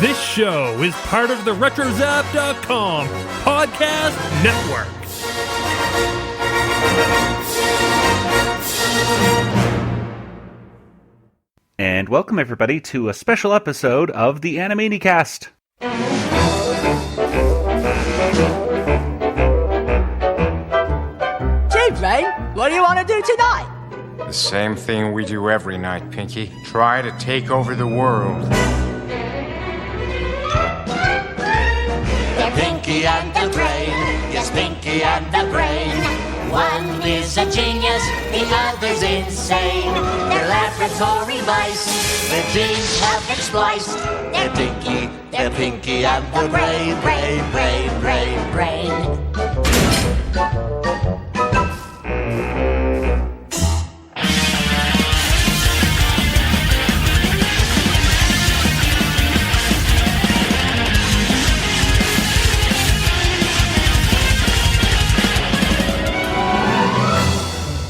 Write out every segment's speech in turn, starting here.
This show is part of the RetroZap.com podcast network. And welcome everybody to a special episode of the Animaniacs. Gee, Brain, what do you want to do tonight? The same thing we do every night, Pinky. Try to take over the world. The Pinky and the Brain, yes, Pinky and the Brain. One is a genius, the other's insane. They're laboratory mice, their genes have been spliced. They're Pinky and the Brain, brain.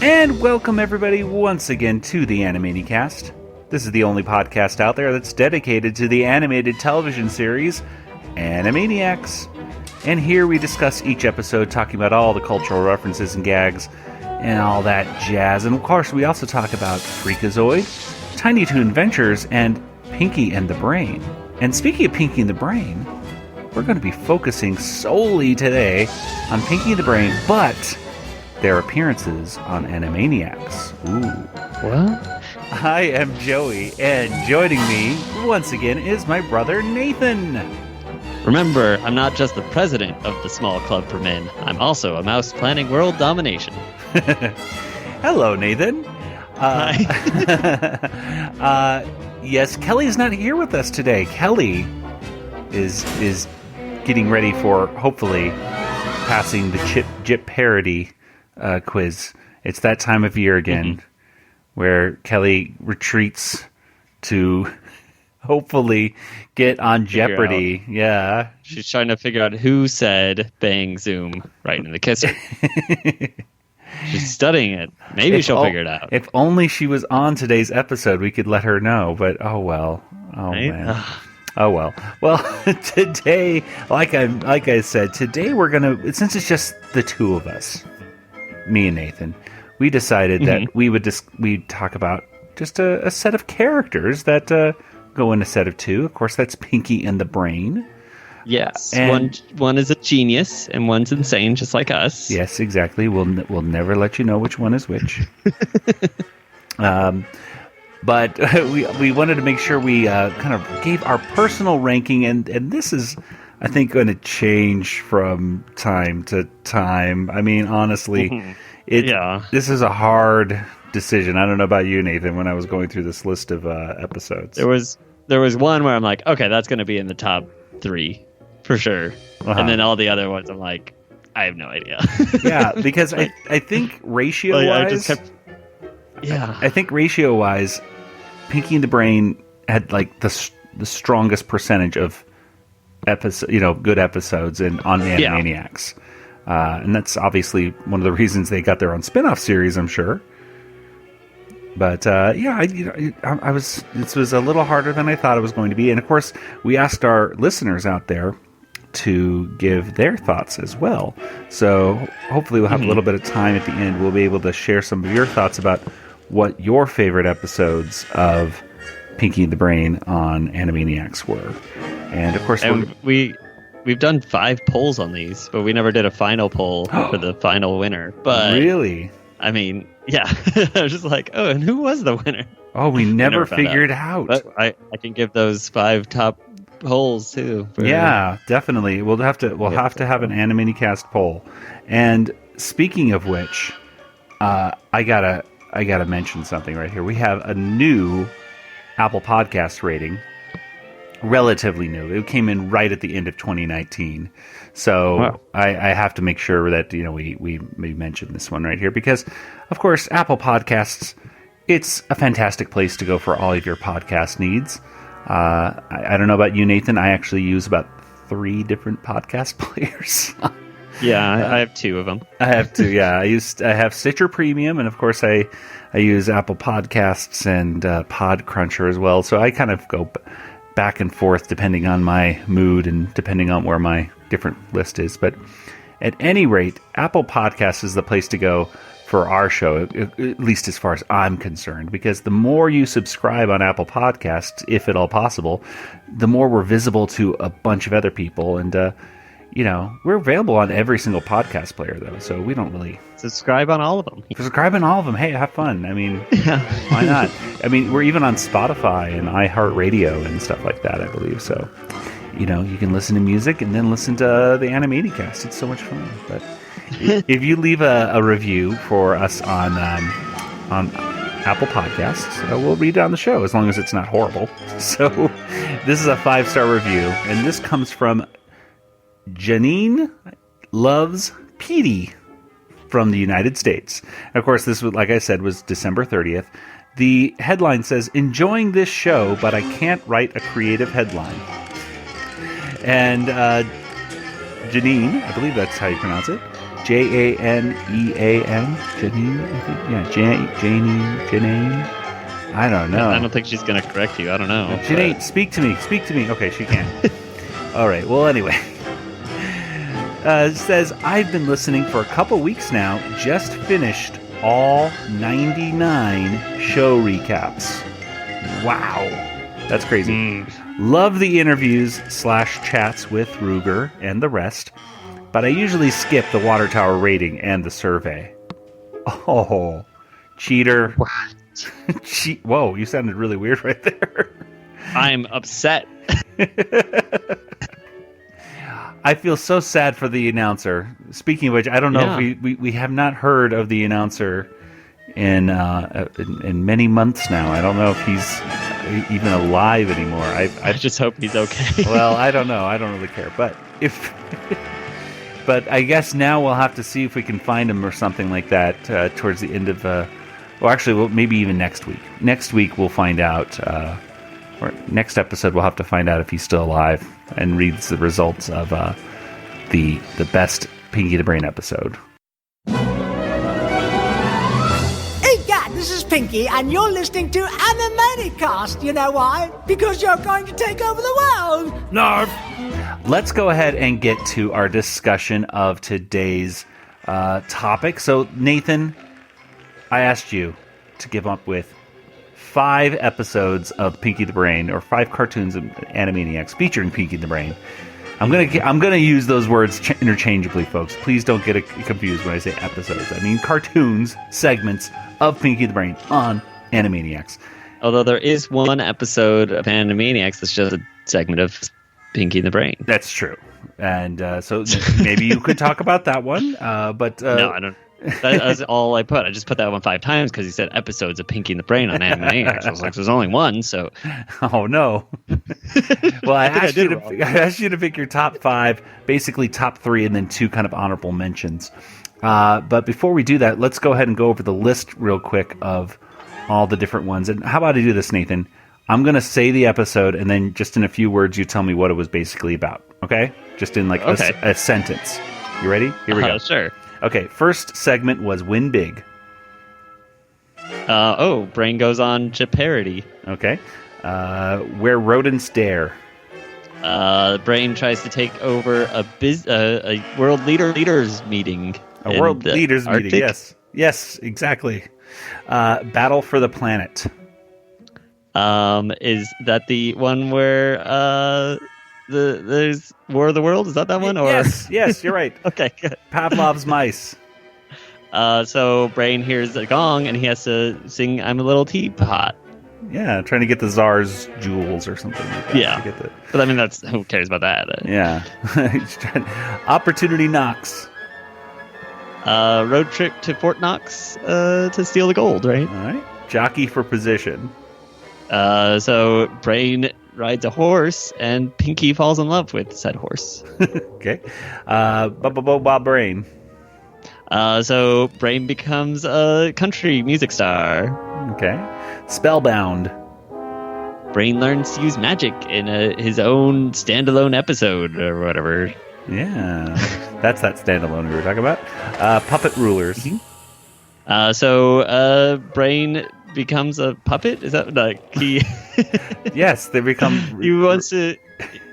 And welcome everybody once again to the Animaniacs. This is the only podcast out there that's dedicated to the animated television series Animaniacs. And here we discuss each episode, talking about all the cultural references and gags and all that jazz. And of course we also talk about Freakazoid, Tiny Toon Adventures, and Pinky and the Brain. And speaking of Pinky and the Brain, we're going to be focusing solely today on Pinky and the Brain, but their appearances on Animaniacs. Ooh. What? I am Joey, and joining me once again is my brother Nathan. Remember, I'm not just the president of the small club for men. I'm also a mouse planning world domination. Hello, Nathan. Hi. Yes, Kelly's not here with us today. Kelly is getting ready for, hopefully, passing the Jip parody quiz. It's that time of year again where Kelly retreats to hopefully get on Jeopardy. Yeah. She's trying to figure out who said bang zoom right in the kisser. She's studying it. Maybe she'll figure it out. If only she was on today's episode, we could let her know, but oh well. Oh right? Man. Oh well. Well, today, like I said, today we're gonna, since it's just the two of us, me and Nathan, we decided that we'd talk about just a set of characters that go in a set of two. Of course, that's Pinky and the Brain. Yes, And one is a genius and one's insane, just like us. Yes, exactly. We'll never let you know which one is which. But we wanted to make sure we kind of gave our personal ranking, and this is, I think, going to change from time to time. I mean, honestly, this is a hard decision. I don't know about you, Nathan, when I was going through this list of episodes. There was one where I'm like, okay, that's going to be in the top 3 for sure. And then all the other ones, I'm like, I have no idea. Yeah, because I think ratio-wise... I think ratio-wise, Pinky and the Brain had like the strongest percentage of good episodes on Animaniacs. And that's obviously one of the reasons they got their own spin-off series, I'm sure. But this was a little harder than I thought it was going to be. And of course, we asked our listeners out there to give their thoughts as well. So hopefully we'll have a little bit of time at the end. We'll be able to share some of your thoughts about what your favorite episodes of Pinky and the Brain on Animaniacs were. And of course, we've done 5 polls on these, but we never did a final poll for the final winner. But really, I mean, yeah, I was just like, oh, and who was the winner? Oh, we never figured out. But I can give those 5 top polls too. Yeah, definitely. We'll have to have an Animaniacs poll. And speaking of which, I gotta mention something right here. We have a new Apple Podcast rating. Relatively new. It came in right at the end of 2019. So wow. I have to make sure that we mention this one right here because, of course, Apple Podcasts, it's a fantastic place to go for all of your podcast needs. I don't know about you, Nathan. I actually use about 3 different podcast players. Yeah, I have 2 of them. I have 2. Yeah, I have Stitcher Premium, and of course I use Apple Podcasts and Podcruncher as well. So I kind of go back and forth depending on my mood and depending on where my different list is. But at any rate, Apple Podcasts is the place to go for our show, at least as far as I'm concerned, because the more you subscribe on Apple Podcasts, if at all possible, the more we're visible to a bunch of other people. And, we're available on every single podcast player, though, so we don't really... Subscribe on all of them. Subscribe on all of them. Hey, have fun. I mean, why not? I mean, we're even on Spotify and iHeartRadio and stuff like that, I believe, so... you can listen to music and then listen to the Animaniacs. It's so much fun. But if you leave a review for us on Apple Podcasts, we'll read it on the show as long as it's not horrible. So this is a 5-star review, and this comes from Janine Loves Petey from the United States. And of course, this was, like I said, was December 30th. The headline says, "Enjoying this show, but I can't write a creative headline." And Janine, I believe that's how you pronounce it. Janeean. Janine, I think. Yeah, Janine. I don't know. I don't think she's going to correct you. I don't know. Janine, speak to me. Speak to me. Okay, she can. All right. Well, anyway. It says, "I've been listening for a couple weeks now. Just finished all 99 show recaps." Wow. That's crazy. Love the interviews / chats with Ruger and the rest, but I usually skip the water tower rating and the survey. Oh, cheater. What? Whoa, you sounded really weird right there. I'm upset. I feel so sad for the announcer. Speaking of which, I don't know if we have not heard of the announcer in many months now. I don't know if he's even alive anymore. I just hope he's okay. Well, I don't know. I don't really care. But but I guess now we'll have to see if we can find him or something like that towards the end of. Maybe even next week. Next week we'll find out. Or next episode we'll have to find out if he's still alive and reads the results of the best Pinky the Brain episode. This is Pinky, and you're listening to Animaniacs. You know why? Because you're going to take over the world. Narf. Let's go ahead and get to our discussion of today's topic. So, Nathan, I asked you to give up with 5 episodes of Pinky the Brain, or 5 cartoons of Animaniacs featuring Pinky the Brain. I'm gonna use those words interchangeably, folks. Please don't get confused when I say episodes. I mean cartoons, segments of Pinky the Brain on Animaniacs. Although there is one episode of Animaniacs that's just a segment of Pinky the Brain. That's true. And so maybe you could talk about that one. But no, I don't. That's all I put. I just put that one 5 times because he said episodes of Pinky and the Brain on Animaniacs. I was like, there's only one, so. Oh, no. Well, I asked you to pick your top 5, basically top 3, and then 2 kind of honorable mentions. But before we do that, let's go ahead and go over the list real quick of all the different ones. And how about I do this, Nathan? I'm going to say the episode, and then just in a few words, you tell me what it was basically about. Okay? Just in like a sentence. You ready? Here we go. Sure. Okay, first segment was Win Big. Brain goes on Jeopardy. Okay. Where Rodents Dare. Brain tries to take over a world leaders meeting. A world leaders meeting, yes. Yes, exactly. Battle for the Planet. Is that the one where there's War of the World? Is that one? Or? Yes, you're right. Okay, good. Pavlov's mice. So Brain hears a gong and he has to sing "I'm a Little Teapot." Yeah, trying to get the Tsar's jewels or something like that. Yeah, but I mean, who cares about that? Yeah. Opportunity Knocks. Road trip to Fort Knox to steal the gold, right? All right. Jockey for Position. So Brain rides a horse, and Pinky falls in love with said horse. Okay. Bob Brain. So Brain becomes a country music star. Okay. Spellbound. Brain learns to use magic in his own standalone episode or whatever. Yeah. That's that standalone we were talking about. Puppet Rulers. So Brain becomes a puppet. Is that like he? Yes, they become. He wants to.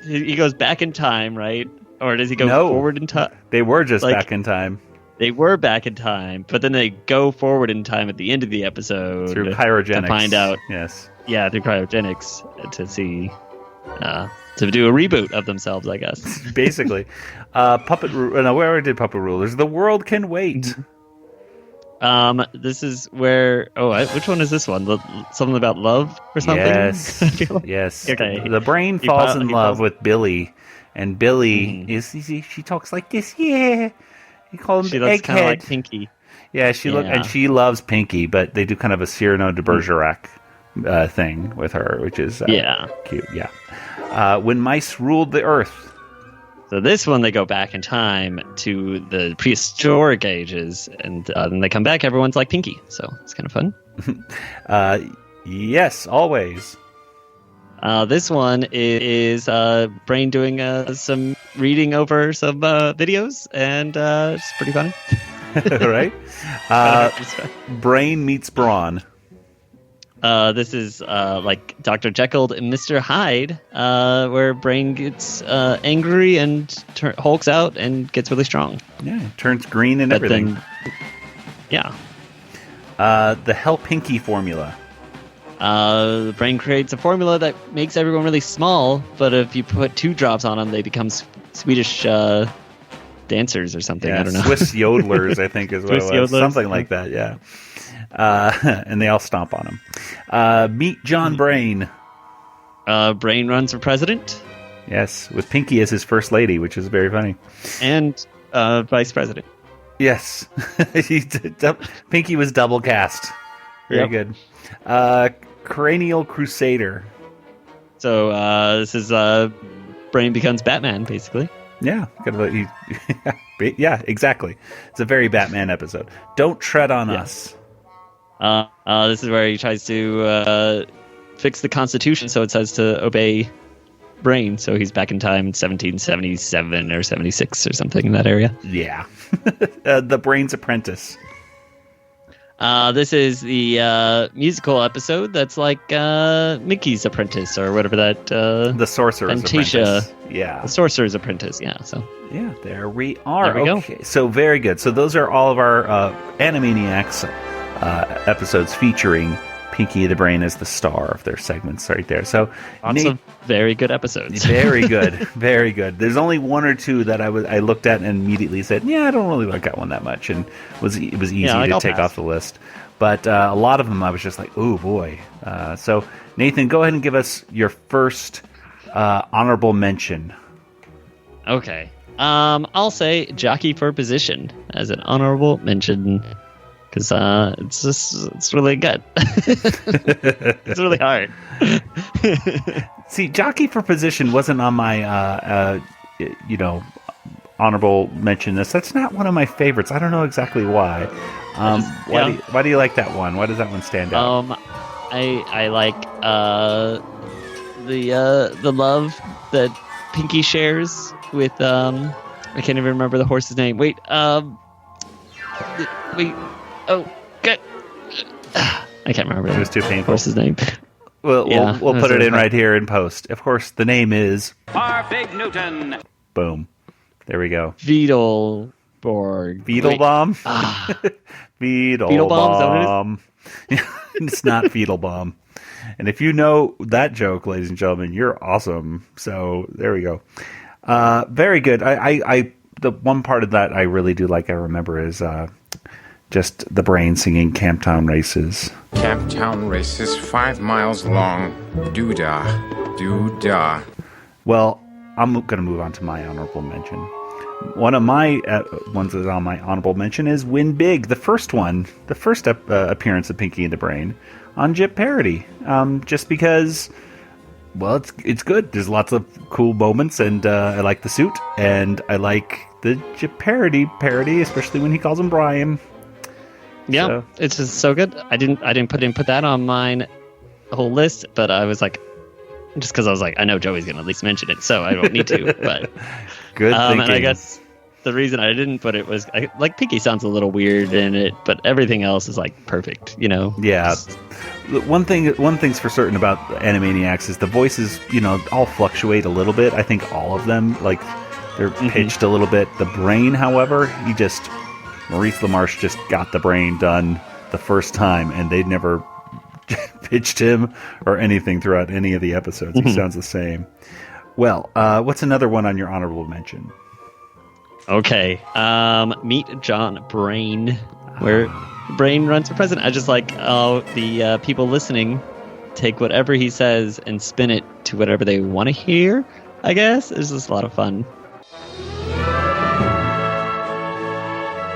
He goes back in time, right? Or does he go forward in time? They were just back in time. They were back in time, but then they go forward in time at the end of the episode through cryogenics to find out. Yes. Yeah, through cryogenics to see. To do a reboot of themselves, I guess. Basically. Puppet Rule. No, we already did Puppet Rulers. The World Can Wait. This is where... which one is this one? Something about love or something? Yes. Yes. Okay. The brain falls in love with Billy. And Billy she talks like this. Yeah. He calls him She looks kind of like Egghead. Pinky. Yeah, and she loves Pinky, but they do kind of a Cyrano de Bergerac thing with her, which is cute. Yeah. When Mice Ruled the Earth. So this one, they go back in time to the prehistoric ages, and then they come back, everyone's like Pinky. So it's kind of fun. Yes, always. This one is Brain doing some reading over some videos, and it's pretty funny. Right? Brain meets Brawn. This is like Dr. Jekyll and Mr. Hyde, where Brain gets angry and hulks out and gets really strong. Yeah, turns green and everything. Yeah. The Hell Pinky formula. The Brain creates a formula that makes everyone really small, but if you put 2 drops on them, they become Swedish dancers or something. Yeah, I don't know. Swiss yodelers, I think is what it was. Something like that, yeah. And they all stomp on him. Meet John Brain. Brain runs for president. Yes, with Pinky as his first lady, which is very funny. And vice president. Yes. Pinky was double cast. Very good. Cranial Crusader. So this is Brain becomes Batman, basically. Yeah. Yeah, exactly. It's a very Batman episode. Don't Tread on Us. This is where he tries to fix the Constitution so it says to obey Brain. So he's back in time in 1777 or 76 or something in that area. Yeah. The Brain's Apprentice. This is the musical episode that's like Mickey's Apprentice or whatever that... the Sorcerer's Apprentice. Yeah. The Sorcerer's Apprentice, yeah. So yeah, there we are. There we go. So very good. So those are all of our Animaniacs episodes featuring Pinky the Brain as the star of their segments right there. So lots of very good episodes. Very good. Very good. There's only 1 or 2 that I looked at and immediately said, yeah, I don't really like that one that much. And it was easy to take off the list. But a lot of them I was just like, oh boy. So Nathan, go ahead and give us your first honorable mention. Okay. I'll say Jockey for Position as an honorable mention. Because it's really good. It's really hard. See, Jockey for Position wasn't on my, honorable mention list. That's not one of my favorites. I don't know exactly why. Why do you like that one? Why does that one stand out? I like the love that Pinky shares with I can't even remember the horse's name. Wait. Oh, good. I can't remember. It was too painful. What's his name? We'll put it in right here in post. Of course, the name is Harvig Newton. Boom. There we go. Beetleborg. Beetlebomb? Beetlebomb? It's not Beetlebomb. And if you know that joke, ladies and gentlemen, you're awesome. So there we go. Very good. I the one part of that I really do like, I remember, is just the Brain singing Camptown Races. Camptown Races, 5 miles long. Doo-dah, doo-dah. Well, I'm going to move on to my honorable mention. One of my ones that's on my honorable mention is Win Big, the first one, the first appearance of Pinky and the Brain on Jeopardy. Just because, well, it's good. There's lots of cool moments, and I like the suit, and I like the Jeopardy parody, especially when he calls him Brian. Yeah, so. It's just so good. I didn't put that on mine whole list, but I was like, just because I was like, I know Joey's going to at least mention it, so I don't need to. But good thinking. And I guess the reason I didn't put it was like Pinky sounds a little weird in it, but everything else is like perfect, you know? Yeah. One thing's for certain about Animaniacs is the voices, all fluctuate a little bit. I think all of them, like, they're pitched a little bit. The Brain, however, Maurice LaMarche just got the Brain done the first time, and they'd never pitched him or anything throughout any of the episodes. He sounds the same. Well, what's another one on your honorable mention? Okay. Meet John Brain, where Brain runs for president. I just like the people listening take whatever he says and spin it to whatever they want to hear, I guess. It's just a lot of fun.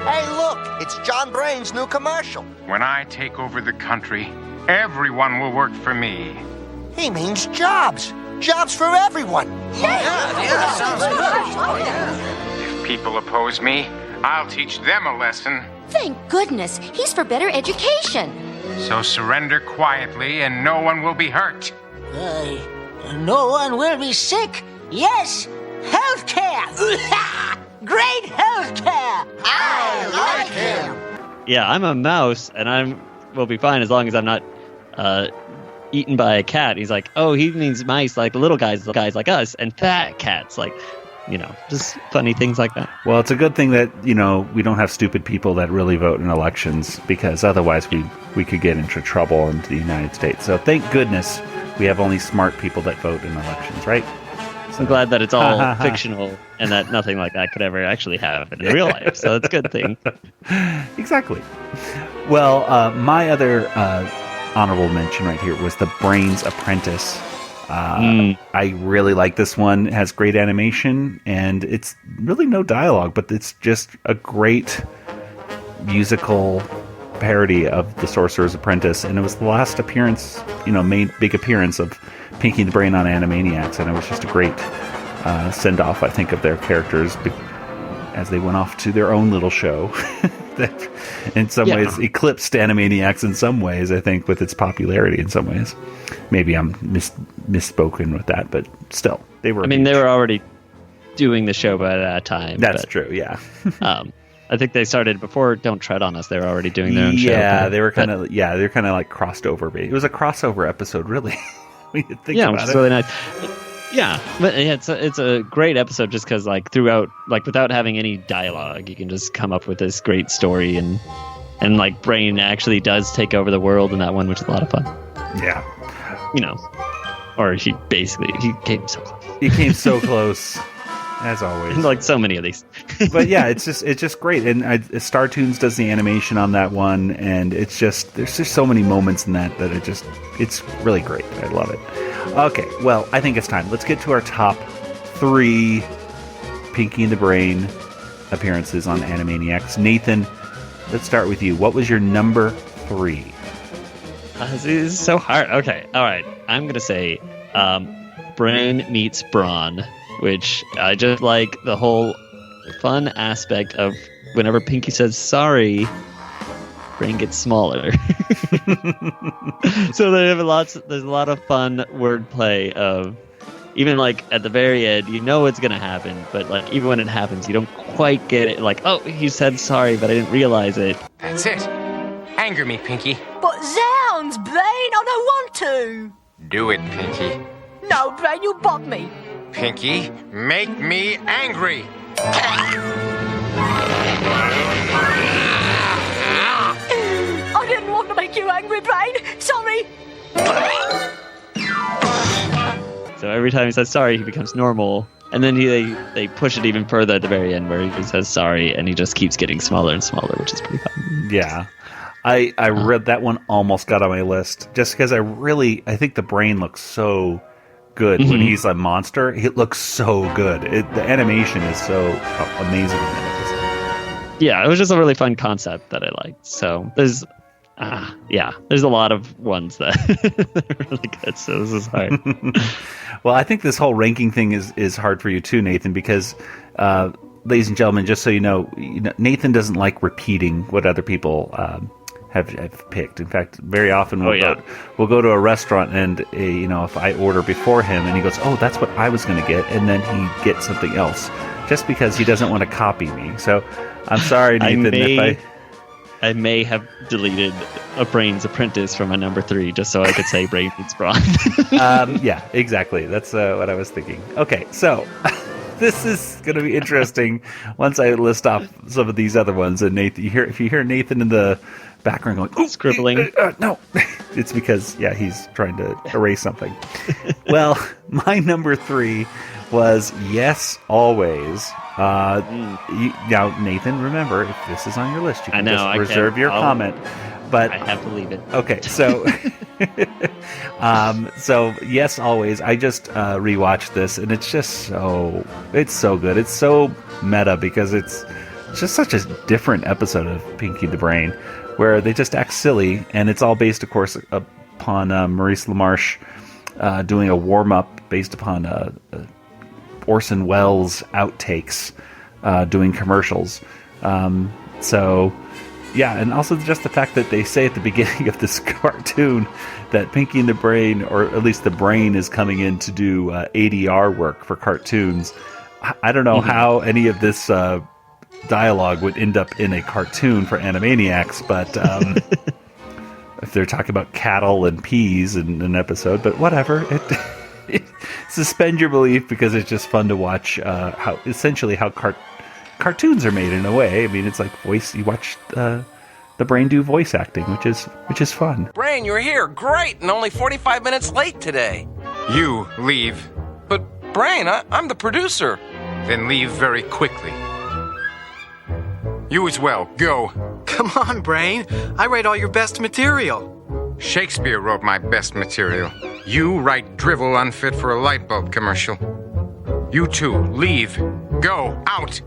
Hey, look! It's John Brain's new commercial. When I take over the country, everyone will work for me. He means jobs. Jobs for everyone. If people oppose me, I'll teach them a lesson. Thank goodness. He's for better education. So surrender quietly and no one will be hurt. No one will be sick. Yes, healthcare. Great healthcare. I like him. Yeah, I'm a mouse, and will be fine as long as I'm not eaten by a cat. He's like, oh, he means mice, like little guys like us, and fat cats, like, just funny things like that. Well, it's a good thing that, we don't have stupid people that really vote in elections, because otherwise we could get into trouble in the United States. So thank goodness we have only smart people that vote in elections, right? I'm glad that it's all fictional and that nothing like that could ever actually happen in real life. So that's a good thing. Exactly. Well, my other honorable mention right here was The Brain's Apprentice. I really like this one. It has great animation, and it's really no dialogue, but it's just a great musical parody of The Sorcerer's Apprentice, and it was the last appearance, main big appearance of Pinky and the Brain on Animaniacs, and it was just a great send-off, I think, of their characters as they went off to their own little show that in some ways eclipsed Animaniacs in some ways, I think, with its popularity in some ways. Maybe I'm misspoken with that, but still, they were... they were already doing the show by that time. That's true, yeah. I think they started before Don't Tread on Us. They were already doing their own show. Yeah, they were kind of like crossed over. It was a crossover episode, really. When you think about which is it. really nice. Yeah, but it's a great episode just because throughout, without having any dialogue, you can just come up with this great story, and Brain actually does take over the world in that one, which is a lot of fun. Yeah, or he came so close. He came so close. As always, like so many of these. But yeah, it's just great, and Star Toons does the animation on that one, and there's just so many moments in that it's really great. I love it. Okay, well, I think it's time. Let's get to our top 3 Pinky and the Brain appearances on Animaniacs. Nathan, let's start with you. What was your number 3? This is so hard. Okay, all right. I'm gonna say Brain meets Brawn, which I just like the whole fun aspect of whenever Pinky says sorry, Brain gets smaller. So there's a lot of fun wordplay of even at the very end, it's gonna happen, but even when it happens, you don't quite get it. Oh, he said sorry, but I didn't realize it. That's it. Anger me, Pinky. But zounds, Brain, I don't want to. Do it, Pinky. No, Brain, you'll bug me. Pinky, make me angry. I didn't want to make you angry, Brain. Sorry. So every time he says sorry, he becomes normal. And then they push it even further at the very end where he says sorry and he just keeps getting smaller and smaller, which is pretty fun. Yeah. I read that one, almost got on my list just because I think the Brain looks so good when he's a monster. It looks so good. The animation is so amazing in that episode. Yeah, it was just a really fun concept that I liked. So there's a lot of ones that are really good. So this is hard. Well, I think this whole ranking thing is hard for you too, Nathan, because ladies and gentlemen, just so you know, Nathan doesn't like repeating what other people have picked. In fact, very often we'll go to a restaurant and if I order before him and he goes, oh, that's what I was going to get, and then he gets something else just because he doesn't want to copy me. So I'm sorry, Nathan. I may have deleted a Brain's Apprentice from my number 3 just so I could say Brain Beats Brawn. Yeah, exactly. That's what I was thinking. Okay, so this is going to be interesting once I list off some of these other ones. And Nathan, if you hear Nathan in the background going, "Oh, scribbling," no, it's because he's trying to erase something. Well, my number 3 was Yes Always. Now, Nathan, remember, if this is on your list, you can just reserve your comment. But I have to leave it. Okay, so so Yes Always. I just rewatched this, and it's so good. It's so meta because it's just such a different episode of Pinky the Brain, where they just act silly, and it's all based, of course, upon Maurice LaMarche doing a warm up based upon Orson Welles outtakes doing commercials. So, yeah, and also just the fact that they say at the beginning of this cartoon that Pinky and the Brain, or at least the Brain, is coming in to do ADR work for cartoons. I don't know how any of this dialogue would end up in a cartoon for Animaniacs, but if they're talking about cattle and peas in an episode, but whatever. Suspend your belief, because it's just fun to watch how cartoons are made in a way. I mean, it's like you watch the Brain do voice acting, which is fun. Brain, you're here. Great, and only 45 minutes late today. You leave. But Brain, I'm the producer. Then leave very quickly. You as well. Go. Come on, Brain. I write all your best material. Shakespeare wrote my best material. You write drivel unfit for a light bulb commercial. You two, leave. Go. Out.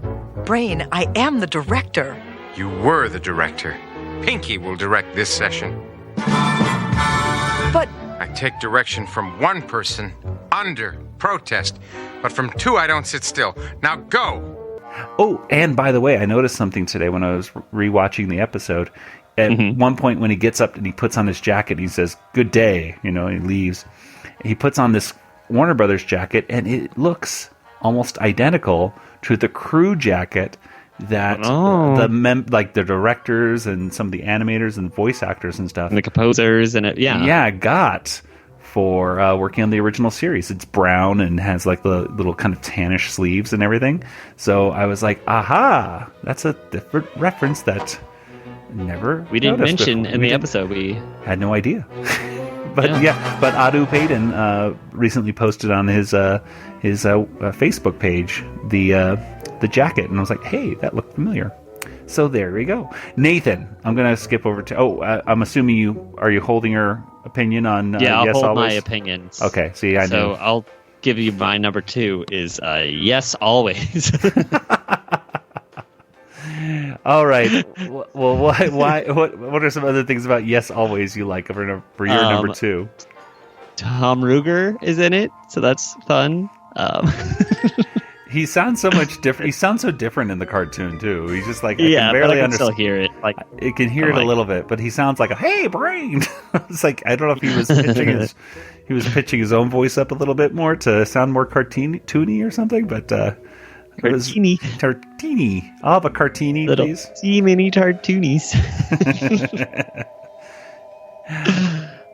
Brain, I am the director. You were the director. Pinky will direct this session. But I take direction from one person, under protest. But from 2, I don't sit still. Now go. Oh, and by the way, I noticed something today when I was rewatching the episode. At one point, when he gets up and he puts on his jacket, he says, "Good day," he leaves. He puts on this Warner Brothers jacket, and it looks almost identical to the crew jacket that the directors and some of the animators and voice actors and stuff, and the composers and got for working on the original series. It's brown and has like the little kind of tannish sleeves and everything. So I was like, aha, that's a different reference that we didn't mention in the episode. We had no idea. But but Adu Payton recently posted on his Facebook page the jacket, and I was like, hey, that looked familiar. So there we go. Nathan, I'm going to skip over to. I'm assuming are you holding your opinion on? I'll Yes hold Always? my opinions. Okay, see, I know. So I'll give you my number 2 is Yes Always. All right. Well, why? What are some other things about Yes Always you like for your number 2? Tom Ruger is in it, so that's fun. He sounds so much different. He sounds so different in the cartoon too. He's just like I can barely but I can understand. still hear it. Like I can hear it a little bit, but he sounds like a "Hey, Brain." It's like I don't know if he was pitching his own voice up a little bit more to sound more cartoony or something, but. Tartini. I'll have a cartini, little please. Mini tartoonies.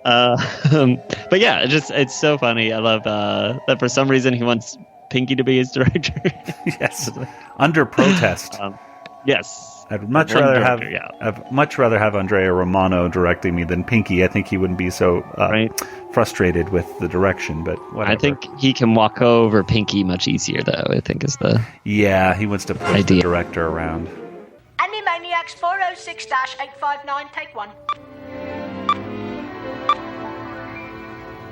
But yeah, it's so funny. I love that for some reason he wants Pinky to be his director. Yes, under protest. Yes, I'd much rather have Andrea Romano directing me than Pinky. I think he wouldn't be so frustrated with the direction. But whatever. I think he can walk over Pinky much easier, though. I think is the he wants to push the director around. Animaniacs 406-859, take 1.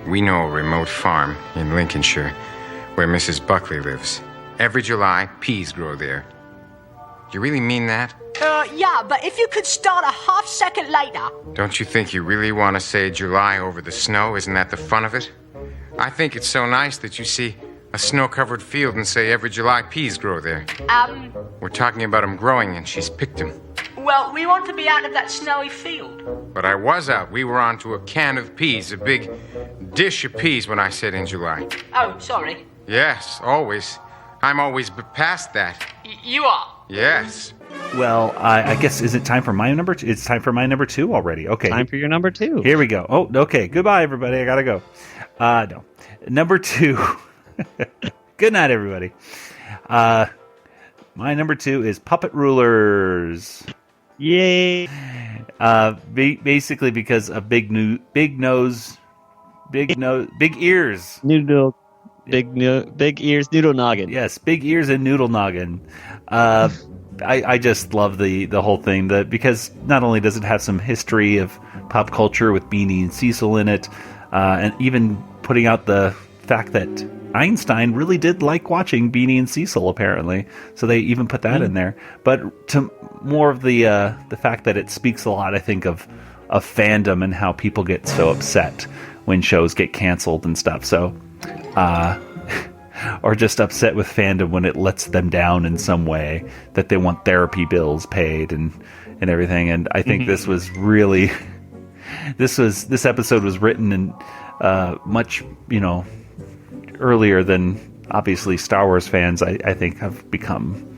We know a remote farm in Lincolnshire where Mrs. Buckley lives. Every July, peas grow there. You really mean that? Yeah, but if you could start a half second later. Don't you think you really want to say July over the snow? Isn't that the fun of it? I think it's so nice that you see a snow-covered field and say every July peas grow there. We're talking about them growing and she's picked them. Well, we want to be out of that snowy field. But I was out. We were on to a can of peas, a big dish of peas when I said in July. Oh, sorry. Yes, always. I'm always past that. You are. Yes. Well, I guess, is it time for my number two? It's time for my number two already. Okay. Time for your number two. Here we go. Oh, okay. Goodbye, everybody. I gotta go. No. Number two. Good night, everybody. My number two is Puppet Rulers. Yay! Basically because of big ears, big ears, noodle noggin. Yes, big ears and noodle noggin. I just love the whole thing because not only does it have some history of pop culture with Beanie and Cecil in it, and even putting out the fact that Einstein really did like watching Beanie and Cecil, apparently. So they even put that in there. But to more of the fact that it speaks a lot, I think, of fandom and how people get so upset when shows get canceled and stuff. So, or just upset with fandom when it lets them down in some way, that they want therapy bills paid and everything. And I think this was really, this episode was written in much, earlier than obviously Star Wars fans, I think, have become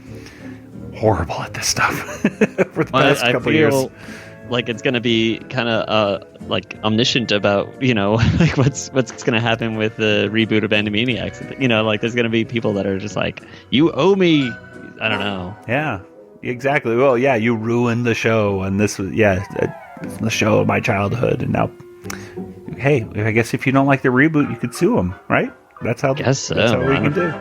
horrible at this stuff for the past couple years. Like it's going to be kind of like omniscient about like what's going to happen with the reboot of Animaniacs. Like there's going to be people that are just like, you owe me. I don't know. Yeah, exactly. Well, yeah, you ruined the show, and this was it's the show of my childhood, and now, hey, I guess if you don't like the reboot, you could sue them, right? That's how. Guess so. That's how we can do.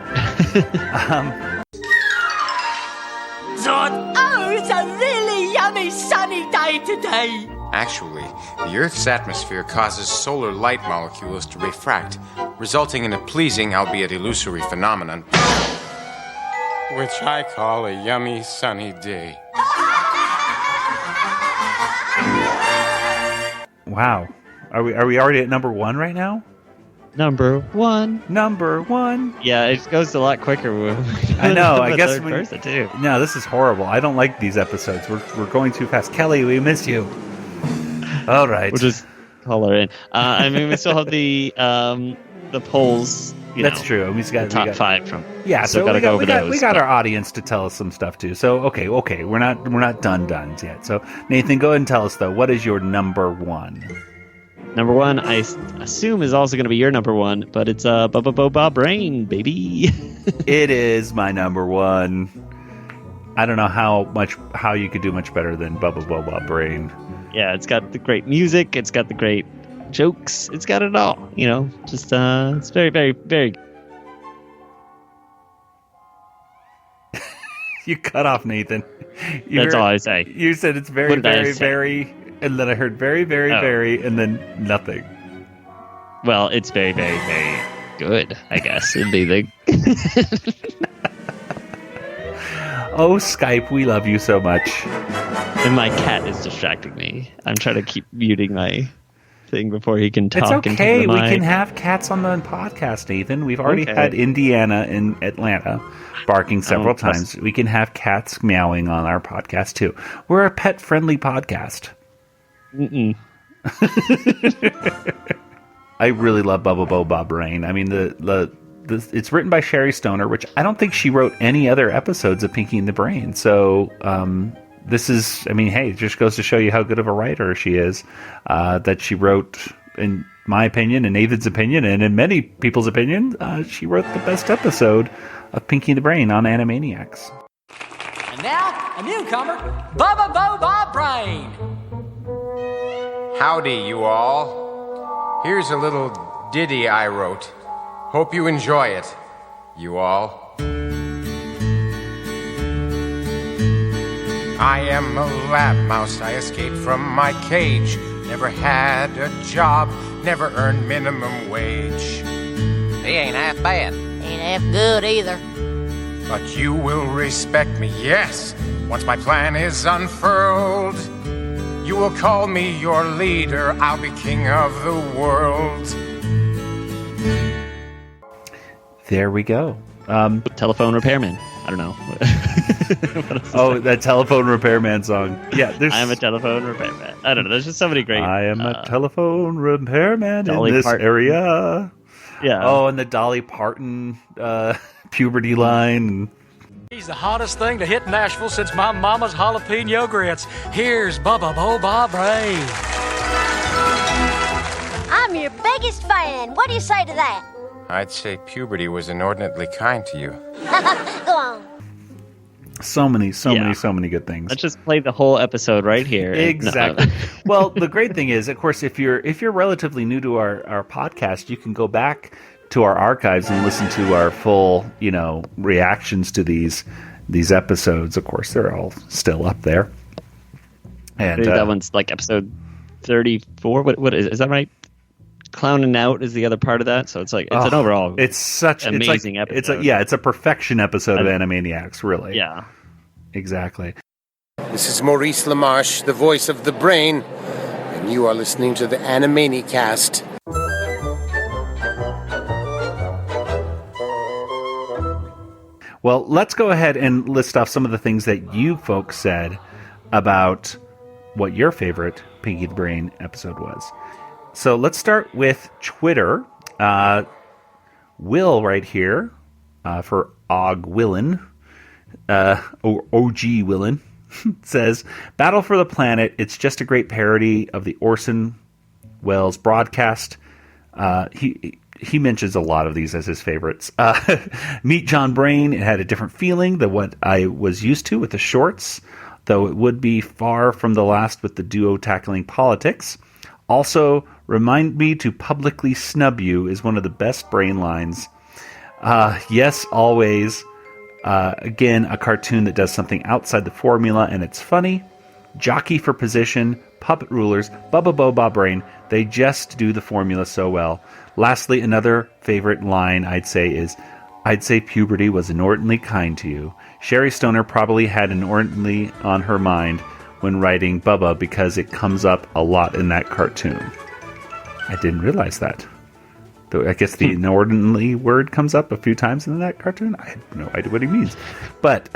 Oh, it's a really yummy sunny day today. Actually, the Earth's atmosphere causes solar light molecules to refract, resulting in a pleasing, albeit illusory phenomenon, which I call a yummy sunny day. Wow. Are we already at number one right now? Number one. Yeah, it goes a lot quicker. I know. I guess person too. No, this is horrible. I don't like these episodes. We're going too fast. Kelly, we miss you. All right. We'll just call her in. We still have the polls. That's true. We got top five from. Yeah, so we got our audience to tell us some stuff too. So okay, we're not done yet. So Nathan, go ahead and tell us though. What is your number one? Number one, I assume, is also going to be your number one, but it's Bob Brain, baby. It is my number one. I don't know how you could do much better than Bob Brain. Yeah, it's got the great music. It's got the great jokes. It's got it all. Just it's very, very, very. You cut off, Nathan. That's all I say. You said it's very, very, very. And then I heard very, very, very, and then nothing. Well, it's very, very, very good, I guess. It'd be the. Oh, Skype, we love you so much. And my cat is distracting me. I'm trying to keep muting my thing before he can talk. It's okay. Into the mic. We can have cats on the podcast, Nathan. We've already had Indiana in Atlanta barking several times. We can have cats meowing on our podcast, too. We're a pet-friendly podcast. I really love Bob Brain. I mean, it's written by Sherry Stoner, which I don't think she wrote any other episodes of Pinky and the Brain. So this is, hey, it just goes to show you how good of a writer she is. That she wrote, in my opinion, in Nathan's opinion, and in many people's opinion, she wrote the best episode of Pinky and the Brain on Animaniacs. And now, a newcomer, Bob Brain. Howdy, you all. Here's a little ditty I wrote. Hope you enjoy it, you all. I am a lab mouse, I escaped from my cage. Never had a job, never earned minimum wage. He ain't half bad. Ain't half good either. But you will respect me, yes, once my plan is unfurled. You will call me your leader, I'll be king of the world. There we go. Telephone repairman. I don't know. That telephone repairman song. Yeah, I am a telephone repairman. I don't know. There's just so many great. I am a telephone repairman in this area. Yeah. Oh, and the Dolly Parton puberty line. He's the hottest thing to hit Nashville since my mama's jalapeno grits. Here's Bubba Bo Bob Brain. I'm your biggest fan. What do you say to that? I'd say puberty was inordinately kind to you. Go on. So many good things. Let's just play the whole episode right here. Exactly. Well, the great thing is, of course, if you're relatively new to our podcast, you can go back to our archives and listen to our full, reactions to these episodes. Of course, they're all still up there. And that one's like episode 34. What is that right? Clowning Out is the other part of that, so it's like an overall amazing episode. It's a perfection episode of Animaniacs, really. Yeah, exactly. This is Maurice LaMarche, the voice of the brain, and you are listening to the Animaniacast. Well, let's go ahead and list off some of the things that you folks said about what your favorite Pinky the Brain episode was. So let's start with Twitter. Will right here, for Og Willin, or OG Willin, says, Battle for the Planet, it's just a great parody of the Orson Welles broadcast. He mentions a lot of these as his favorites. Meet John Brain, it had a different feeling than what I was used to with the shorts, though it would be far from the last with the duo tackling politics. Also, remind me to publicly snub you is one of the best Brain lines. Yes, always. Again, a cartoon that does something outside the formula, and it's funny. Jockey for position, puppet rulers, Bubba Bo Bob Brain. They just do the formula so well. Lastly, another favorite line I'd say puberty was inordinately kind to you. Sherry Stoner probably had inordinately on her mind when writing Bubba because it comes up a lot in that cartoon. I didn't realize that. Though I guess the inordinately word comes up a few times in that cartoon. I have no idea what he means. But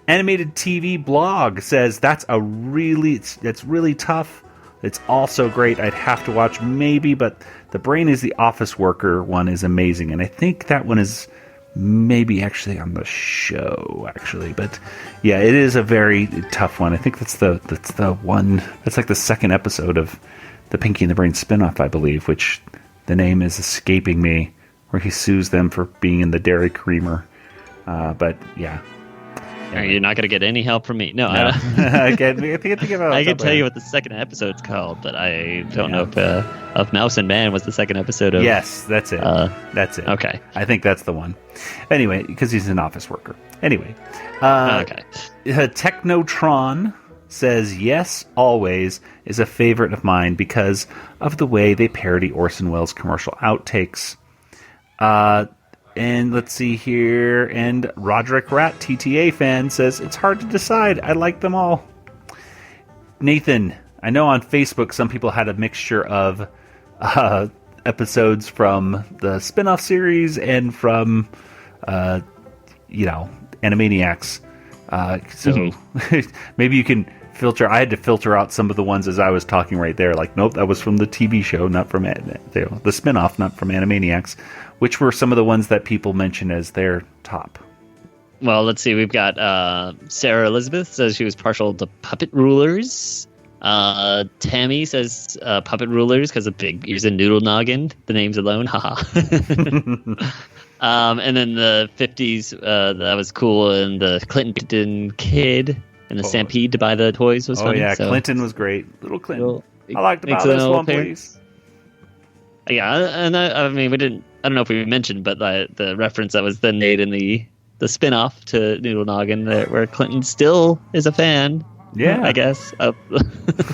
Animated TV Blog says that's really tough. It's also great. I'd have to watch maybe, but the Brain is the Office Worker one is amazing. And I think that one is maybe actually on the show, actually. But yeah, it is a very tough one. I think that's the one, that's like the second episode of the Pinky and the Brain spinoff, I believe, which the name is escaping me, where he sues them for being in the Dairy Creamer. But yeah. You're not going to get any help from me. No. I can tell you what the second episode's called, but I don't know if Mouse and Man was the second episode of... Yes, that's it. That's it. Okay. I think that's the one. Anyway, because he's an office worker. Anyway. Okay. Technotron says, yes, always is a favorite of mine because of the way they parody Orson Welles commercial outtakes. And let's see here. And Roderick Rat, TTA fan, says, it's hard to decide. I like them all. Nathan, I know on Facebook some people had a mixture of episodes from the spin-off series and from, Animaniacs. So maybe you can filter. I had to filter out some of the ones as I was talking right there. Like, nope, that was from the TV show, not from the spin-off, not from Animaniacs. Which were some of the ones that people mentioned as their top? Well, let's see. We've got Sarah Elizabeth says she was partial to puppet rulers. Tammy says puppet rulers because of big ears and noodle noggin. The names alone, haha. And then the 50s, that was cool. And the Clinton kid and the Stampede to buy the toys was funny. Oh, yeah. So. Clinton was great. Little Clinton. I like to buy this one, please. Yeah, and I mean, I don't know if we mentioned, but the reference that was then made in the spin-off to Noodle Noggin, where Clinton still is a fan. Yeah. I guess.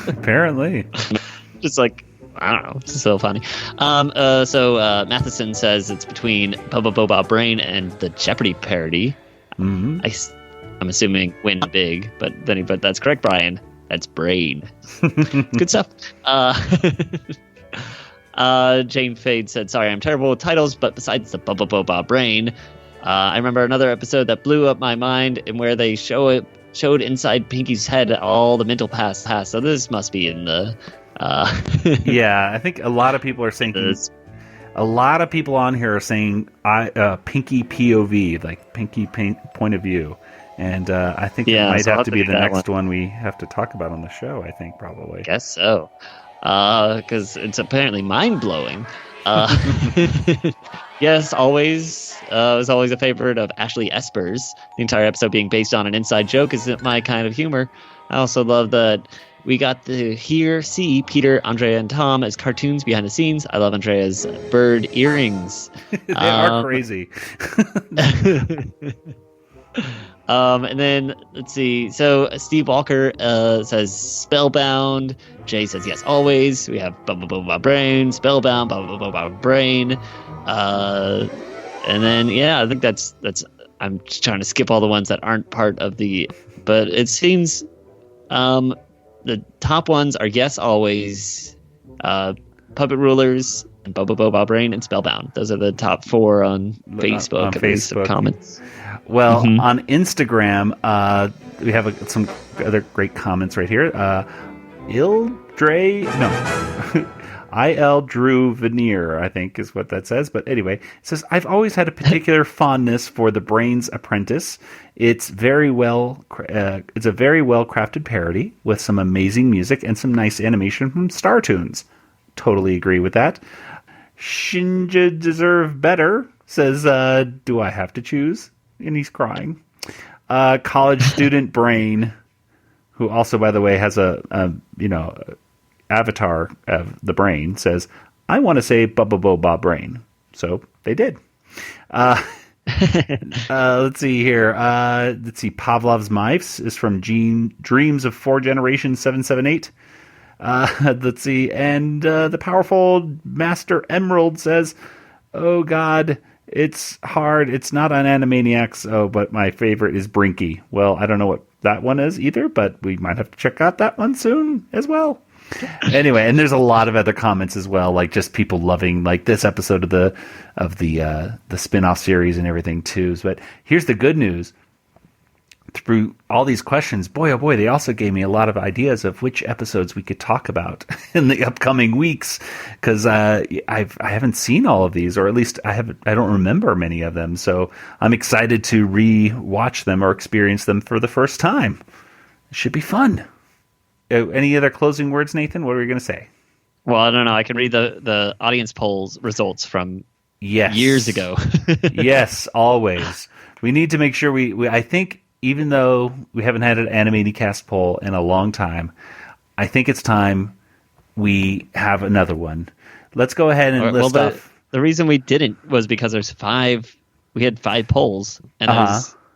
Apparently. Just like, I don't know. It's so funny. So Matheson says it's between Bubba Bo Bob Brain and the Jeopardy parody. Mm-hmm. I'm assuming Win Big, but that's correct, Brian. That's Brain. Good stuff. Jane Fade said, sorry, I'm terrible with titles, but besides the Bubba Bo Bob Brain, I remember another episode that blew up my mind and where they showed inside Pinky's head all the mental past. So this must be in the... Yeah, I think a lot of people are thinking... A lot of people on here are saying Pinky POV, like Pinky point of view. And I think it might have to be the next one we have to talk about on the show, I think, probably. Guess so. Because it's apparently mind-blowing. Yes, always. Was always a favorite of Ashley Espers. The entire episode being based on an inside joke isn't my kind of humor. I also love that we got to see Peter, Andrea, and Tom as cartoons behind the scenes. I love Andrea's bird earrings. They are crazy. And then, let's see. So, Steve Walker says Spellbound. Jay says yes, always. We have Brain, Spellbound, Brain. And then, I think that's. I'm just trying to skip all the ones that aren't part of the. But it seems the top ones are yes, always, Puppet Rulers, and Brain, and Spellbound. Those are the top 4 on Facebook. On Facebook. Comments. Well, on Instagram, we have some other great comments right here. IL Drew Veneer, I think is what that says. But anyway, it says, I've always had a particular fondness for The Brain's Apprentice. It's a very well crafted parody with some amazing music and some nice animation from Startoons. Totally agree with that. Shinja deserve better, says, do I have to choose? And he's crying. College student Brain, who also, by the way, has a avatar of the Brain, says, I want to say Bob Brain. So they did. Let's see here. Let's see. Pavlov's Mice is from Dreams of 4 Generations 778. Let's see. And the powerful Master Emerald says, oh God, it's hard. It's not on Animaniacs. Oh, but my favorite is Brinky. Well, I don't know what that one is either, but we might have to check out that one soon as well. Anyway, and there's a lot of other comments as well, like just people loving like this episode of the spin-off series and everything too. But here's the good news. Through all these questions, boy, oh boy, they also gave me a lot of ideas of which episodes we could talk about in the upcoming weeks, because I haven't seen all of these, or at least I don't remember many of them. So I'm excited to re-watch them or experience them for the first time. It should be fun. Any other closing words, Nathan? What were you going to say? Well, I don't know. I can read the audience polls results from years ago. Yes, always. We need to make sure we I think, even though we haven't had an Animaniacs poll in a long time, I think it's time we have another one. Let's go ahead and list off. The reason we didn't was because we had 5 polls, and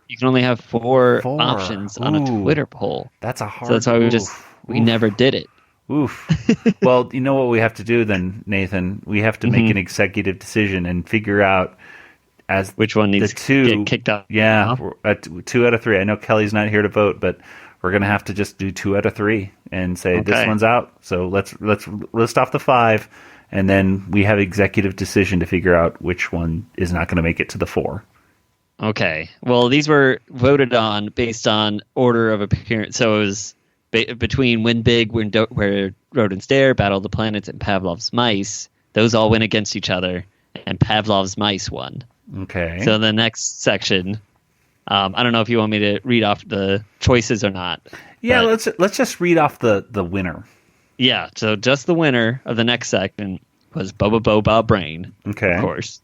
you can only have 4 options on a Twitter poll. That's a hard. So that's why we never did it. Oof. Well, you know what we have to do then, Nathan? We have to make an executive decision and figure out which one needs to get kicked out. Yeah, 2 out of 3. I know Kelly's not here to vote, but we're going to have to just do 2 out of 3 and say this one's out. So let's list off the 5, and then we have executive decision to figure out which one is not going to make it to the 4. Okay. Well, these were voted on based on order of appearance. So it was between Win Big, Where Rodents Dare, Battle of the Planets, and Pavlov's Mice. Those all went against each other, and Pavlov's Mice won. Okay. So the next section, I don't know if you want me to read off the choices or not. Yeah, let's just read off the winner. Yeah, so just the winner of the next section was Bob Brain. Okay. Of course.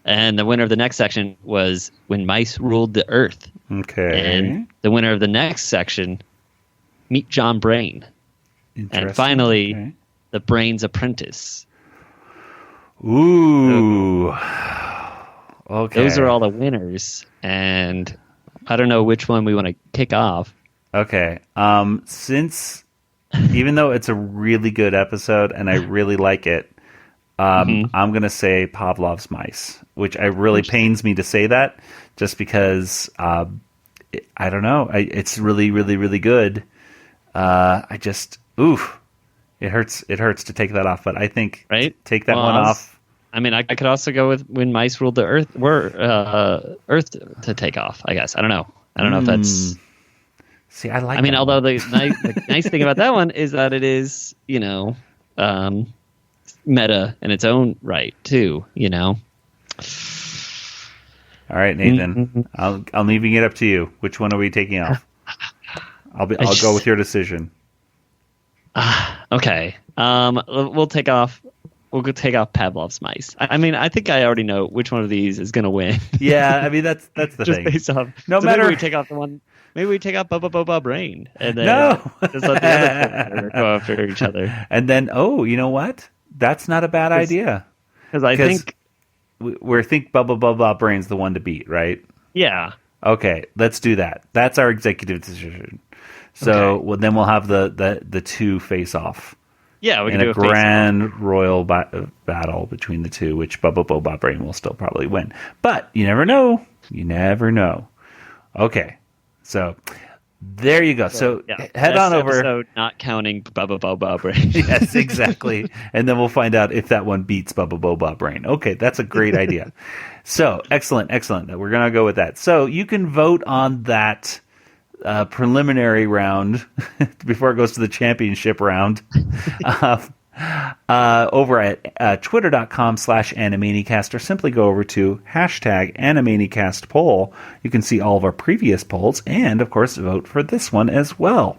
And the winner of the next section was When Mice Ruled the Earth. Okay. And the winner of the next section, Meet John Brain. And finally, The Brain's Apprentice. Ooh. Okay. Those are all the winners. And I don't know which one we want to kick off. Okay. Since, even though it's a really good episode and I really like it, I'm going to say Pavlov's Mice, which really pains me to say that, just because I don't know. It's really, really, really good. It hurts to take that off, but I think take that one off. I mean, I could also go with When Mice Ruled the Earth. Earth to take off, I guess. I don't know. I don't know if that's. See, I like. I mean, although the nice thing about that one is that it is, meta in its own right too. All right, Nathan. I'm leaving it up to you. Which one are we taking off? I'll go with your decision. Okay. We'll take off. We'll go take off Pavlov's mice. I mean, I think I already know which one of these is going to win. Yeah, I mean that's the just thing. Based off, no matter. Maybe we take off the one. Maybe we take out Bubba Brain and then just let the other go after each other. And then, you know what? That's not a bad idea. Because I think we think Bubba Brain's the one to beat, right? Yeah. Okay, let's do that. That's our executive decision. So then we'll have the two face off. Yeah, we can do a grand royal battle between the two, which Bubba Brain will still probably win. But you never know. You never know. Okay, so there you go. So head on over. Episode not counting Bubba Brain. Yes, exactly. And then we'll find out if that one beats Bubba Brain. Okay, that's a great idea. So excellent. We're gonna go with that. So you can vote on that. Preliminary round before it goes to the championship round over at twitter.com/Animaniacast, or simply go over to #Animaniacastpoll. You can see all of our previous polls and, of course, vote for this one as well.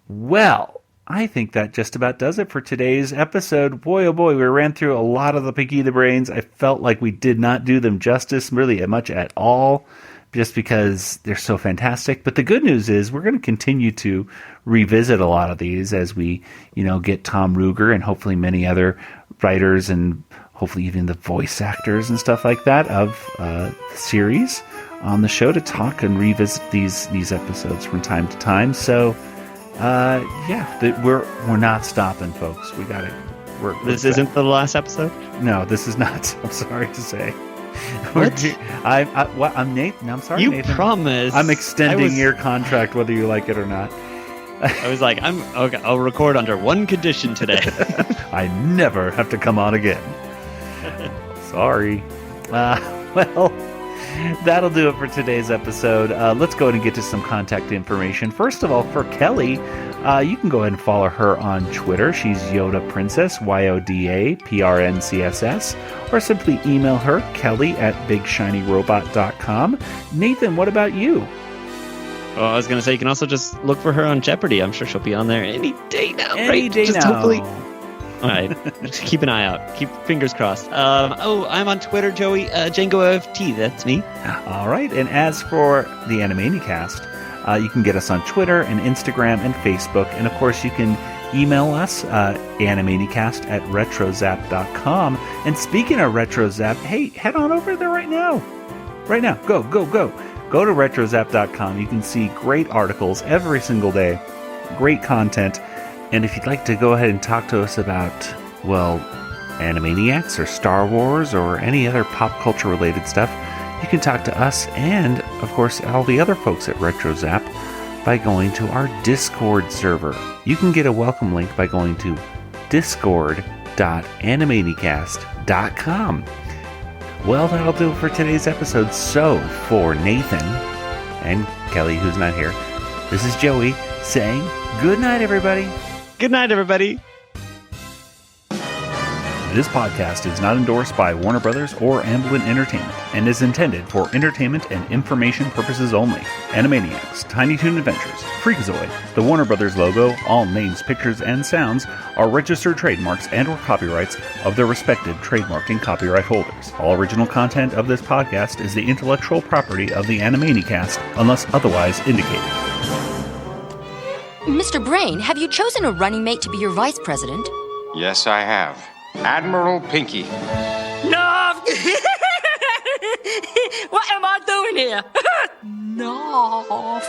Well, I think that just about does it for today's episode. Boy, oh boy, we ran through a lot of the Pinky the Brains. I felt like we did not do them justice really much at all, just because they're so fantastic. But the good news is we're going to continue to revisit a lot of these as we, get Tom Ruegger and hopefully many other writers and hopefully even the voice actors and stuff like that of the series on the show to talk and revisit these episodes from time to time. So, we're not stopping, folks. We got it. This isn't the last episode? No, this is not. I'm sorry to say. What? I'm Nathan. I'm sorry, you Nathan. Promised. I'm extending your contract whether you like it or not. I was like, I'll record under one condition today. I never have to come on again. Sorry. Well, that'll do it for today's episode. Let's go ahead and get to some contact information. First of all, for Kelly, you can go ahead and follow her on Twitter. She's Yoda Princess, YODAPRNCSS, or simply email her, kelly@bigshinyrobot.com. Nathan, what about you? Well, I was going to say, you can also just look for her on Jeopardy. I'm sure she'll be on there any day now. Any day now. Hopefully. All right. Just keep an eye out. Keep fingers crossed. I'm on Twitter, Joey. Django FT. That's me. All right. And as for the Animaniacast, you can get us on Twitter and Instagram and Facebook. And, of course, you can email us, animaniacast@retrozap.com. And speaking of RetroZap, hey, head on over there right now. Right now. Go. Go to retrozap.com. You can see great articles every single day, great content. And if you'd like to go ahead and talk to us about, Animaniacs or Star Wars or any other pop culture related stuff, you can talk to us and, of course, all the other folks at RetroZap by going to our Discord server. You can get a welcome link by going to discord.animaniacast.com. Well, that'll do it for today's episode. So, for Nathan and Kelly, who's not here, this is Joey saying good night, everybody. Good night, everybody. This podcast is not endorsed by Warner Brothers or Amblin Entertainment and is intended for entertainment and information purposes only. Animaniacs, Tiny Toon Adventures, Freakazoid, the Warner Brothers logo, all names, pictures, and sounds are registered trademarks and/or copyrights of their respective trademark and copyright holders. All original content of this podcast is the intellectual property of the Animaniacast unless otherwise indicated. Mr. Brain, have you chosen a running mate to be your vice president? Yes, I have. Admiral Pinky. No! What am I doing here? No.